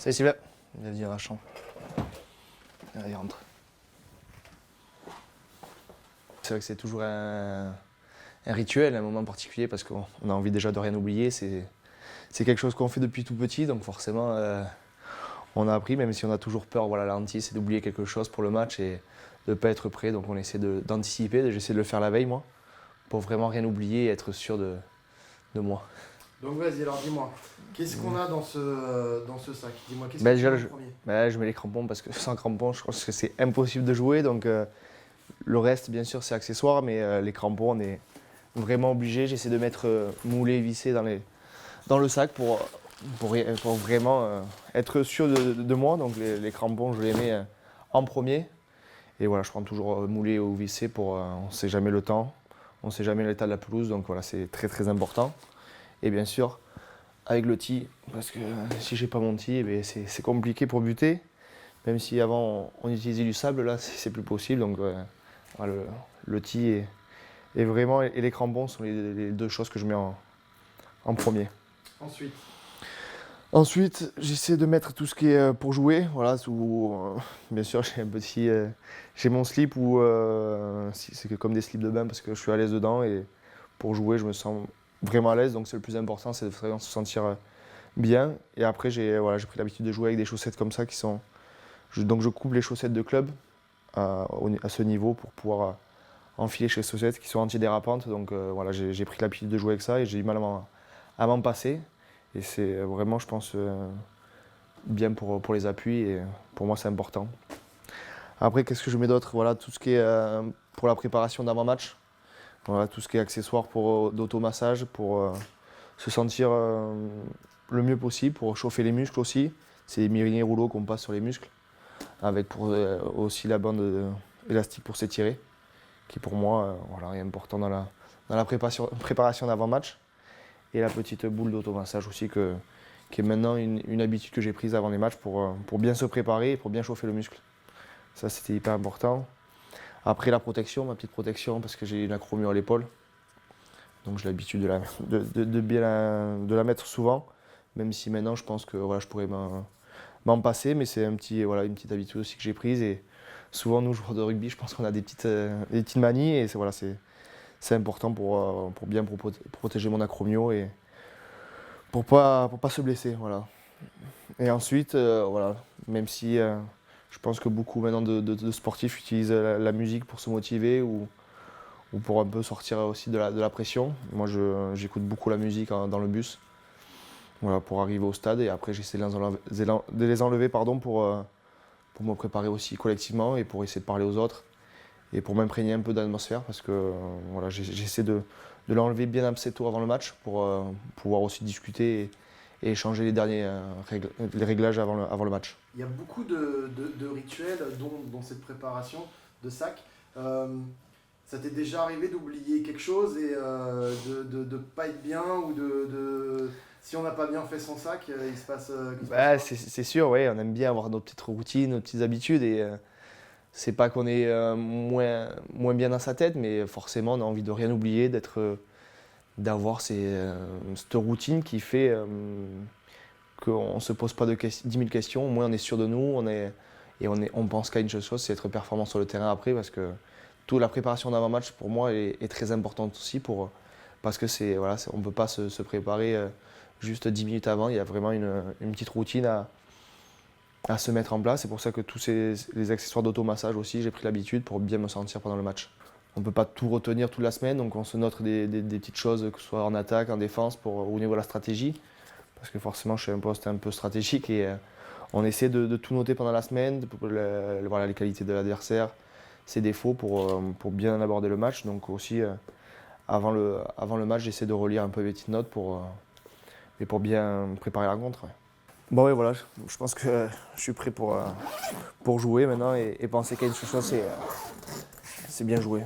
Salut Sylvain, bienvenue dans la chambre. Allez, rentre. C'est vrai que c'est toujours un rituel, un moment particulier parce qu'on a envie déjà de rien oublier. C'est quelque chose qu'on fait depuis tout petit, donc forcément on a appris, même si on a toujours peur, voilà, la hantise, c'est d'oublier quelque chose pour le match et de ne pas être prêt. Donc on essaie d'anticiper, j'essaie de le faire la veille moi, pour vraiment rien oublier et être sûr de moi. Donc vas-y, alors dis-moi, qu'est-ce qu'on a dans ce sac? Dis-moi, qu'est-ce que tu Déjà, mets en premier? je mets les crampons parce que sans crampons, je pense que c'est impossible de jouer. Donc le reste, bien sûr, c'est accessoire, mais les crampons, on est vraiment obligé. J'essaie de mettre moulé, vissé dans le sac pour vraiment être sûr de moi. Donc les crampons, je les mets en premier. Et voilà, je prends toujours moulé ou vissé on ne sait jamais le temps, on ne sait jamais l'état de la pelouse. Donc voilà, c'est très très important. Et bien sûr, avec le tee, parce que si j'ai pas mon tee, eh bien, c'est compliqué pour buter. Même si avant on utilisait du sable, là c'est plus possible. Donc voilà, le tee et vraiment, et les crampons sont les deux choses que je mets en premier. Ensuite, j'essaie de mettre tout ce qui est pour jouer. Voilà, bien sûr, j'ai mon slip c'est comme des slips de bain parce que je suis à l'aise dedans et pour jouer, je me sens vraiment à l'aise. Donc c'est le plus important, c'est de vraiment se sentir bien. Et après, j'ai pris l'habitude de jouer avec des chaussettes comme ça donc je coupe les chaussettes de club à ce niveau pour pouvoir enfiler chez les chaussettes qui sont antidérapantes. Donc voilà, j'ai pris l'habitude de jouer avec ça et j'ai eu mal à m'en passer. Et c'est vraiment, je pense, bien pour les appuis et pour moi, c'est important. Après, qu'est-ce que je mets d'autre? Voilà, tout ce qui est pour la préparation d'avant-match. Voilà, tout ce qui est accessoires d'automassage pour se sentir le mieux possible, pour chauffer les muscles aussi. C'est des mini rouleaux qu'on passe sur les muscles, avec aussi la bande élastique pour s'étirer, qui pour moi voilà, est important dans la préparation d'avant-match. Et la petite boule d'automassage aussi, qui est maintenant une habitude que j'ai prise avant les matchs pour bien se préparer et pour bien chauffer le muscle. Ça, c'était hyper important. Après, ma petite protection, parce que j'ai une acromio à l'épaule. Donc j'ai l'habitude de la mettre souvent, même si maintenant je pense que voilà, je pourrais m'en passer, mais c'est une petite habitude aussi que j'ai prise. Et souvent, nous, joueurs de rugby, je pense qu'on a des petites manies, et c'est important pour bien protéger mon acromio et pour pas se blesser. Voilà. Et ensuite, voilà, même si je pense que beaucoup maintenant de sportifs utilisent la musique pour se motiver ou pour un peu sortir aussi de la pression. Moi, j'écoute beaucoup la musique dans le bus, voilà, pour arriver au stade. Et après, j'essaie de les enlever pour me préparer aussi collectivement et pour essayer de parler aux autres et pour m'imprégner un peu d'atmosphère parce que voilà, j'essaie de l'enlever bien assez tôt avant le match pour pouvoir aussi discuter et échanger les derniers les réglages avant le match. Il y a beaucoup de rituels dans cette préparation de sac. Ça t'est déjà arrivé d'oublier quelque chose et de ne pas être bien ou si on n'a pas bien fait son sac, il se passe quoi? C'est sûr, ouais, on aime bien avoir nos petites routines, nos petites habitudes et c'est pas qu'on est moins bien dans sa tête, mais forcément on a envie de rien oublier, d'avoir cette routine qui fait qu'on ne se pose pas 10 000 questions, au moins on est sûr de nous, on pense qu'à une seule chose, c'est être performant sur le terrain après, parce que toute la préparation d'avant-match pour moi est très importante aussi, parce que voilà, on ne peut pas se préparer juste 10 minutes avant, il y a vraiment une petite routine à se mettre en place. C'est pour ça que tous les accessoires d'automassage aussi, j'ai pris l'habitude pour bien me sentir pendant le match. On ne peut pas tout retenir toute la semaine, donc on se note des petites choses, que ce soit en attaque, en défense, au niveau de la stratégie. Parce que forcément, je suis un poste un peu stratégique et on essaie de tout noter pendant la semaine, voilà, les qualités de l'adversaire, ses défauts pour bien aborder le match. Donc aussi, avant le match, j'essaie de relire un peu mes petites notes pour bien préparer la rencontre. Ouais. Bon, oui, voilà, je pense que je suis prêt pour jouer maintenant et penser qu'à une seule chose, c'est bien jouer.